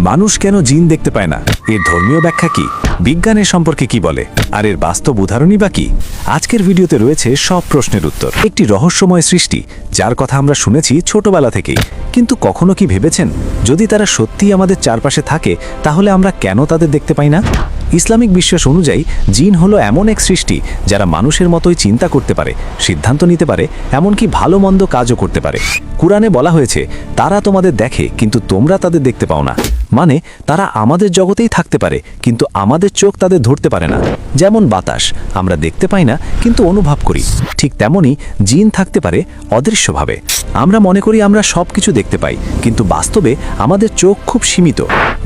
মানুষ কেন জিন দেখতে পায় না? এর ধর্মীয় ব্যাখ্যা কি? বিজ্ঞানের সম্পর্কে কি বলে? আর এর বাস্তব উদাহরণই বা কি? আজকের ভিডিওতে রয়েছে সব প্রশ্নের উত্তর। একটি রহস্যময় সৃষ্টি যার কথা আমরা শুনেছি ছোটবেলা থেকেই, কিন্তু কখনো কি ভেবেছেন যদি তারা সত্যিই আমাদের চারপাশে থাকে তাহলে আমরা কেন তাদের দেখতে পাই না? ইসলামিক বিশ্বাস অনুযায়ী জিন হলো এমন এক সৃষ্টি যারা মানুষের মতোই চিন্তা করতে পারে, সিদ্ধান্ত নিতে পারে, এমনকি ভালো মন্দ কাজও করতে পারে। কুরআনে বলা হয়েছে তারা তোমাদের দেখে কিন্তু তোমরা তাদের দেখতে পাও না। মানে তারা আমাদের জগতেই থাকতে পারে কিন্তু আমাদের চোখ তাদের ধরতে পারে না। যেমন বাতাস আমরা দেখতে পাই না কিন্তু অনুভব করি, ঠিক তেমনি জিন থাকতে পারে অদৃশ্যভাবে। আমরা মনে করি আমরা সব কিছু দেখতে পাই, কিন্তু বাস্তবে আমাদের চোখ খুব সীমিত।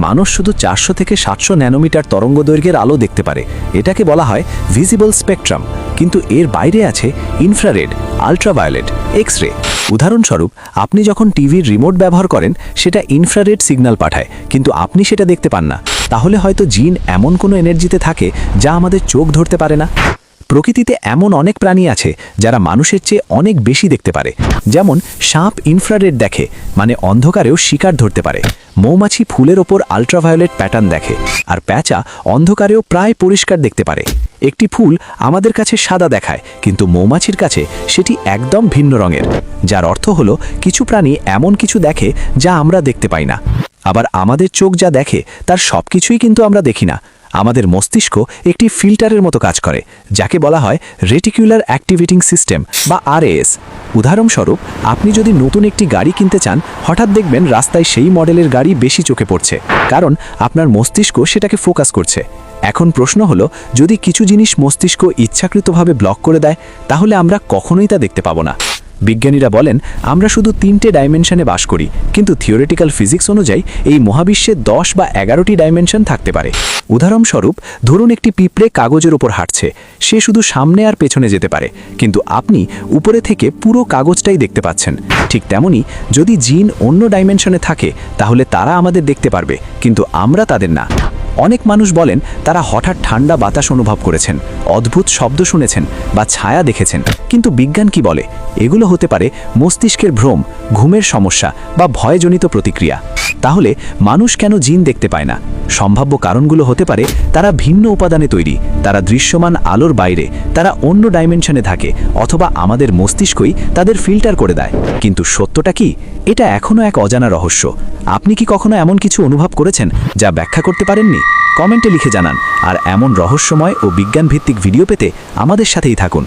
মানুষ শুধু 400 থেকে 700 ন্যানোমিটার তরঙ্গদৈর্ঘ্যের আলো দেখতে পারে, এটাকে বলা হয় ভিজিবল স্পেকট্রাম। কিন্তু এর বাইরে আছে ইনফ্রারেড, আল্ট্রাভায়োলেট, এক্স রে। উদাহরণস্বরূপ আপনি যখন টিভির রিমোট ব্যবহার করেন সেটা ইনফ্রারেড সিগন্যাল পাঠায়, কিন্তু আপনি সেটা দেখতে পান না। তাহলে হয়তো জিন এমন কোনো এনার্জিতে থাকে যা আমাদের চোখ ধরতে পারে না। প্রকৃতিতে এমন অনেক প্রাণী আছে যারা মানুষের চেয়ে অনেক বেশি দেখতে পারে। যেমন সাপ ইনফ্রারেড দেখে, মানে অন্ধকারেও শিকার ধরতে পারে। মৌমাছি ফুলের ওপর আল্ট্রাভায়োলেট প্যাটার্ন দেখে, আর প্যাঁচা অন্ধকারেও প্রায় পরিষ্কার দেখতে পারে। একটি ফুল আমাদের কাছে সাদা দেখায়, কিন্তু মৌমাছির কাছে সেটি একদম ভিন্ন রঙের, যার অর্থ হলো কিছু প্রাণী এমন কিছু দেখে যা আমরা দেখতে পাই না। আবার আমাদের চোখ যা দেখে তার সব কিছুই কিন্তু আমরা দেখি না। আমাদের মস্তিষ্ক একটি ফিল্টারের মতো কাজ করে, যাকে বলা হয় রেটিকুলার অ্যাক্টিভেটিং সিস্টেম বা আরএএস। উদাহরণস্বরূপ আপনি যদি নতুন একটি গাড়ি কিনতে চান, হঠাৎ দেখবেন রাস্তায় সেই মডেলের গাড়ি বেশি চোখে পড়ছে, কারণ আপনার মস্তিষ্ক সেটাকে ফোকাস করছে। এখন প্রশ্ন হলো, যদি কিছু জিনিস মস্তিষ্ক ইচ্ছাকৃতভাবে ব্লক করে দেয় তাহলে আমরা কখনোই তা দেখতে পাবো না। বিজ্ঞানীরা বলেন আমরা শুধু 3টে ডাইমেনশনে বাস করি, কিন্তু থিওরিটিক্যাল ফিজিক্স অনুযায়ী এই মহাবিশ্বে 10 বা 11টি ডাইমেনশন থাকতে পারে। উদাহরণস্বরূপ ধরুন একটি পিঁপড়ে কাগজের উপর হাঁটছে, সে শুধু সামনে আর পেছনে যেতে পারে, কিন্তু আপনি উপরে থেকে পুরো কাগজটাই দেখতে পাচ্ছেন। ঠিক তেমনি যদি জিন অন্য ডাইমেনশনে থাকে তাহলে তারা আমাদের দেখতে পারবে, কিন্তু আমরা তাদের না। অনেক মানুষ বলেন তারা হঠাৎ ঠান্ডা বাতাস অনুভব করেছেন, অদ্ভুত শব্দ শুনেছেন বা ছায়া দেখেছেন, কিন্তু বিজ্ঞান কি বলে? এগুলো হতে পারে মস্তিষ্কের ভ্রম, ঘুমের সমস্যা বা ভয়জনিত প্রতিক্রিয়া। তাহলে মানুষ কেন জিন দেখতে পায় না? সম্ভাব্য কারণগুলো হতে পারে তারা ভিন্ন উপাদানে তৈরি, তারা দৃশ্যমান আলোর বাইরে, তারা অন্য ডাইমেনশনে থাকে, অথবা আমাদের মস্তিষ্কই তাদের ফিল্টার করে দেয়। কিন্তু সত্যটা কি? এটা এখনও এক অজানা রহস্য। আপনি কি কখনো এমন কিছু অনুভব করেছেন যা ব্যাখ্যা করতে পারেননি? কমেন্টে লিখে জানান। আর এমন রহস্যময় ও বিজ্ঞানভিত্তিক ভিডিও পেতে আমাদের সাথেই থাকুন।